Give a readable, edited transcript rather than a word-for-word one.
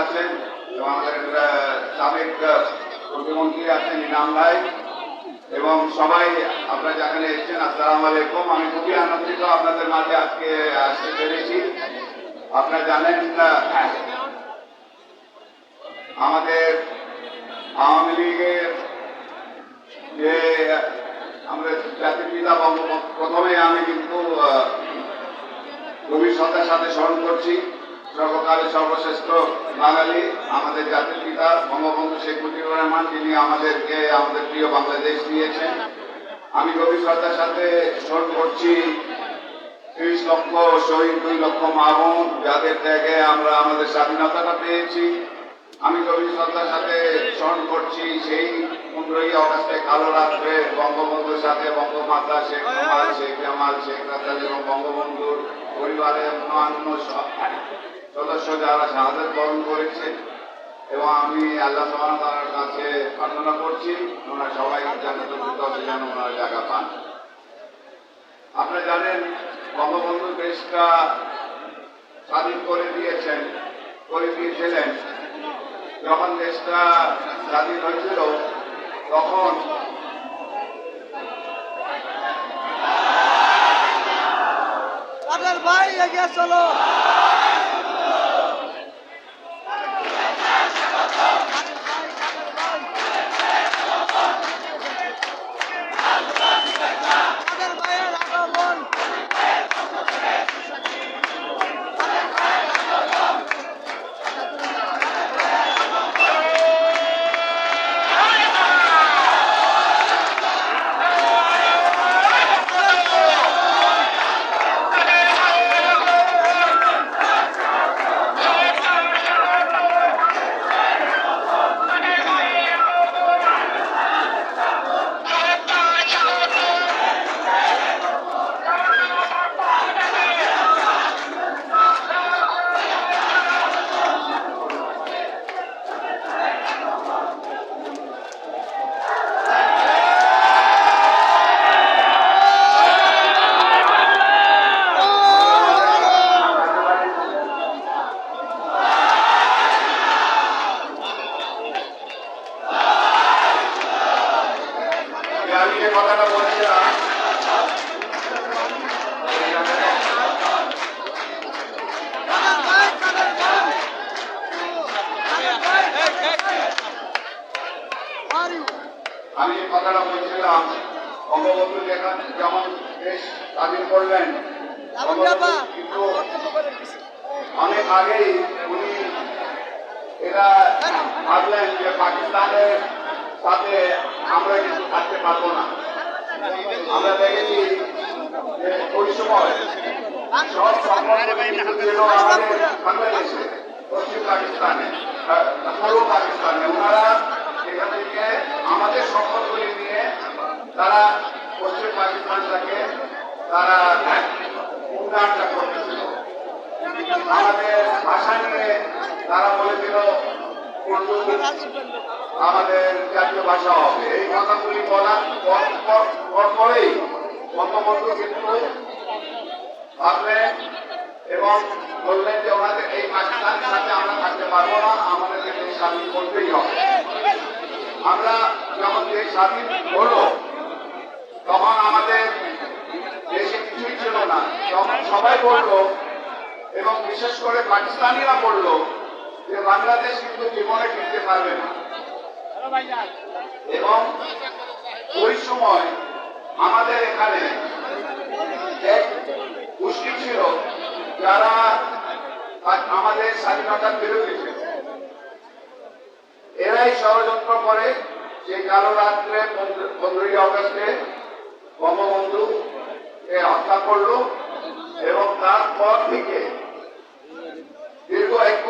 আছেন এবং আমাদের সাবেক প্রতিমন্ত্রী আছেন ইনাম ভাই এবং সবাই আপনারা যেখানে এসেছেন, আসসালামু আলাইকুম। আমি খুবই আনন্দিত আপনাদের মাঝে আজকে আসতে পেরেছি। আপনারা জানেন আমাদের আওয়ামী লীগের যে আমাদের জাতির পিতা বঙ্গবন্ধু, প্রথমে আমি কিন্তু গভীর শ্রদ্ধার সাথে স্মরণ করছি সর্বকালের সর্বশ্রেষ্ঠ বাঙালি আমাদের জাতির পিতা বঙ্গবন্ধু শেখ মুজিবুর রহমান, যিনি আমাদেরকে আমাদের প্রিয় বাংলাদেশ দিয়েছেন। আমি গভীর শ্রদ্ধার সাথে স্মরণ করছি 30 লক্ষ শহীদ, 2 লক্ষ মা বোন, যাদের ত্যাগে আমরা আমাদের স্বাধীনতাটা পেয়েছি। আমি গভীর শ্রদ্ধার সাথে স্মরণ করছি সেই 15ই অগস্টে কালো রাত্রে বঙ্গবন্ধুর সাথে বঙ্গমাতা শেখ কামাল, শেখ জামাল, শেখ রাসেল এবং বঙ্গবন্ধুর পরিবারের অন্যান্য সদস্য যারা শাহাদাত বরণ করেছে, এবং আমি আল্লাহ সুবহানাহু ওয়া তাআলার কাছে প্রার্থনা করছি ওনারা সবাই জান্নাতুল ফিরদাউসে যেন ওনারা জায়গা পান। আপনারা জানেন বঙ্গবন্ধু দেশটা স্বাধীন করে দিয়েছিলেন। যখন দেশটা স্বাধীন হয়েছিল তখন ভাই এগিয়ে চলো। কথাটা বলেছিলাম বঙ্গবন্ধু যেমন দেশ স্বাধীন করলেন, কিন্তু অনেক আগেই উনি এরা ভাবলেন যে পাকিস্তানের সাথে আমরা কিন্তু থাকতে পারবো না। আমরা দেখেছি যে ওই সময় সব সম্পর্ক ছিল আমাদের বাংলাদেশে, পশ্চিম পাকিস্তানে, পূর্ব পাকিস্তানে। ওনারা এখান থেকে আমাদের সম্পদগুলি নিয়ে তারা পশ্চিম পাকিস্তানটাকে তারা উন্নয়নটা করতেছিল। আমাদের ভাষা নিয়ে তারা বলেছিল আমাদের জাতীয় ভাষা হবে। এই কথাগুলি বলার পরেই বঙ্গবন্ধু কিন্তু ভাবলেন এবং বললেন যে ওনাদের এই পাকিস্তানের সাথে আমরা থাকতে পারবো না, আমাদেরকে দেশ স্বাধীন করতেই হবে। আমরা যখন দেশ স্বাধীন হলো তখন আমাদের দেশে কিছুই ছিল না। তখন সবাই বলল এবং বিশেষ করে পাকিস্তানিরা বলল যে বাংলাদেশ কিন্তু জীবনে টিকতে পারবে না। এবং ওই সময় আমাদের এখানে এক গোষ্ঠী ছিল যারা আমাদের স্বাধীনতার বিরোধী ছিল। এরাই ষড়যন্ত্র করে সেই কালো রাত্রে 15ই অগস্টে বঙ্গবন্ধু হত্যা করলো এবং তারপর থেকে দীর্ঘ